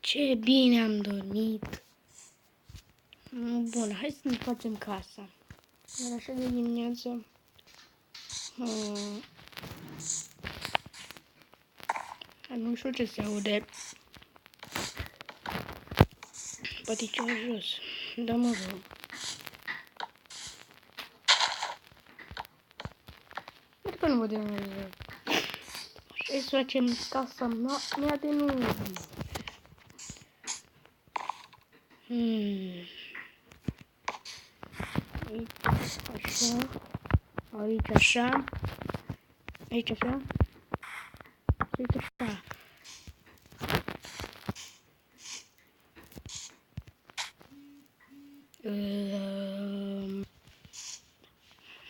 Ce bine am dormit. Bun, hai să ne facem casa. Era așa de dimineață. Nu știu ce se aude. Poate ceva jos. Da, mă rog. Cred că nu văd de mai rău. Hai să facem casa mea de nubi. Aici așa. Aici așa. Aici așa.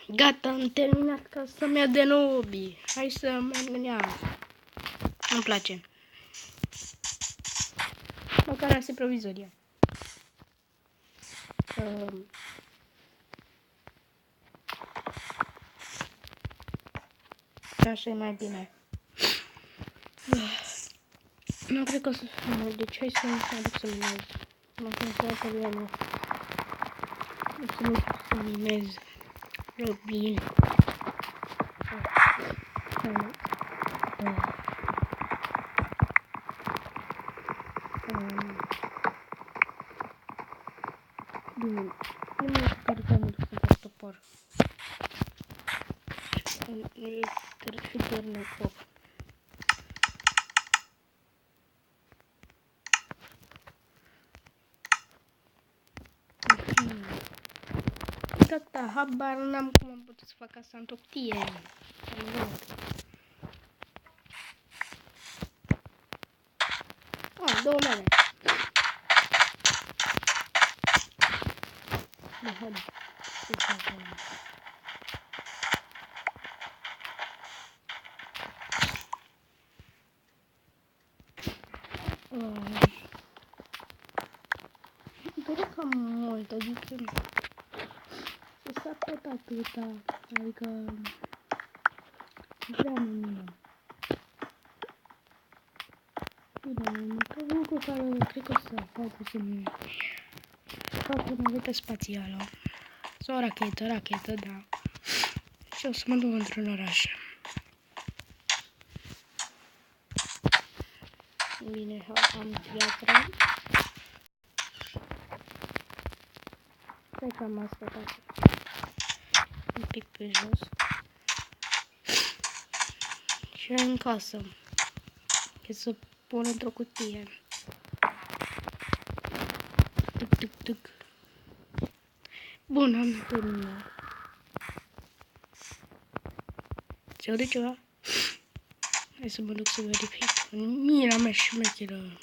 Gata, am terminat casa mea de nubi. Hai să merg în ea. Îmi place. Măcar asta e provizoria. Așa e mai bine. Nu cred că o să fie. Deci hai să mă aduc să minez. Mă consider că eu să minez. Robin. Bine. Primul cu care te-am dus să fac topor. Și turnul foc. Gata, habar n-am cum am putut să fac asta în toptie. Două mele. Doar cam mult, adică să s-a tot atâta, adică prea mult. Bine, un lucru care cred că o să fac să-mi fac o navetă spațială sau o rachetă, da. Și o să mă duc într-un oraș. Bine, am piatra. Cred că am asta toată. Un pic pe jos. Și în casă. Că să pun într-o cutie. Tuc. Bun, am terminat. Se aude ceva? Hai să mă duc să verific. Mira mea șmecheră.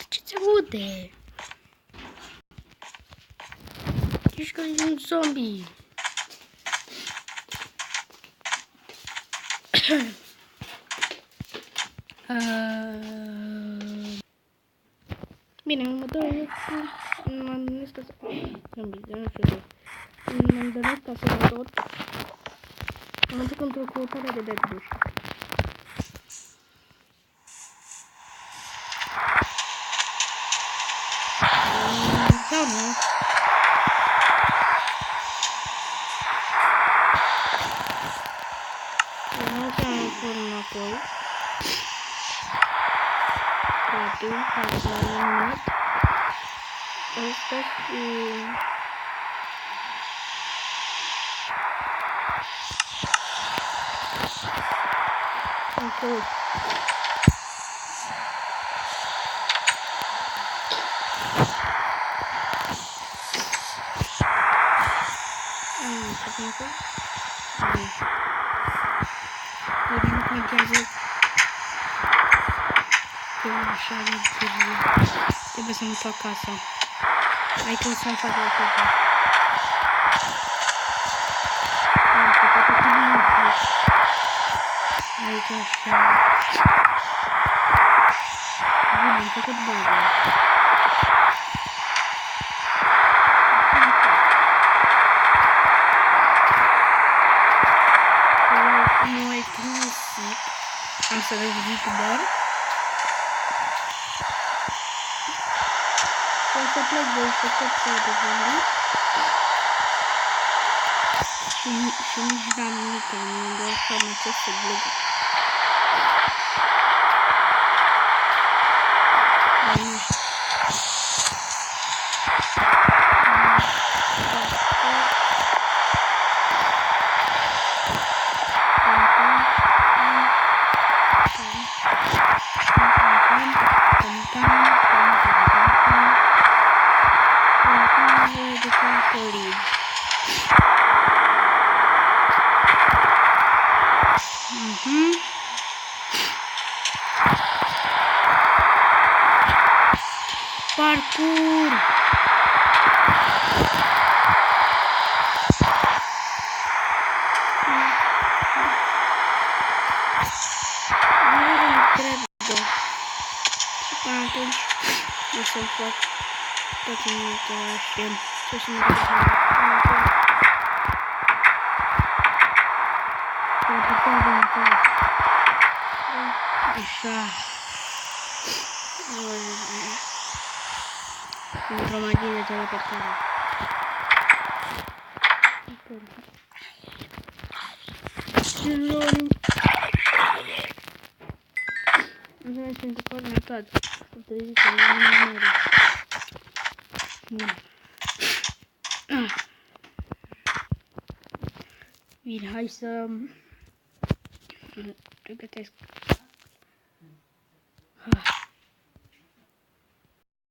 Ce se aude? Ești ca un zombie. Bine, m-am dormit ca să văd tot. Mă duc într-o căutare de bebeș. Sau nu? Nu să-mi pun înapoi. Poate, hai la un minut. Asta și... Ok. Trebuie să-mi fac casa. Aici o să-mi fac o casă. Aici așa. Bine, făcut bugul. Noi clasic. Am să ridic doar. O să plec de pe tot sau de vândut. Și nici n-am nimic în mine, doar că am această blogă. Parkour! Nu trebuie. Și până atunci o să-mi fac toate minutele și ce să-mi fac. Așa. Într-o magie de teleportare. Nu știu de coordonatat. Să trezit că nu numere. Bun. Bine, hai să pregătesc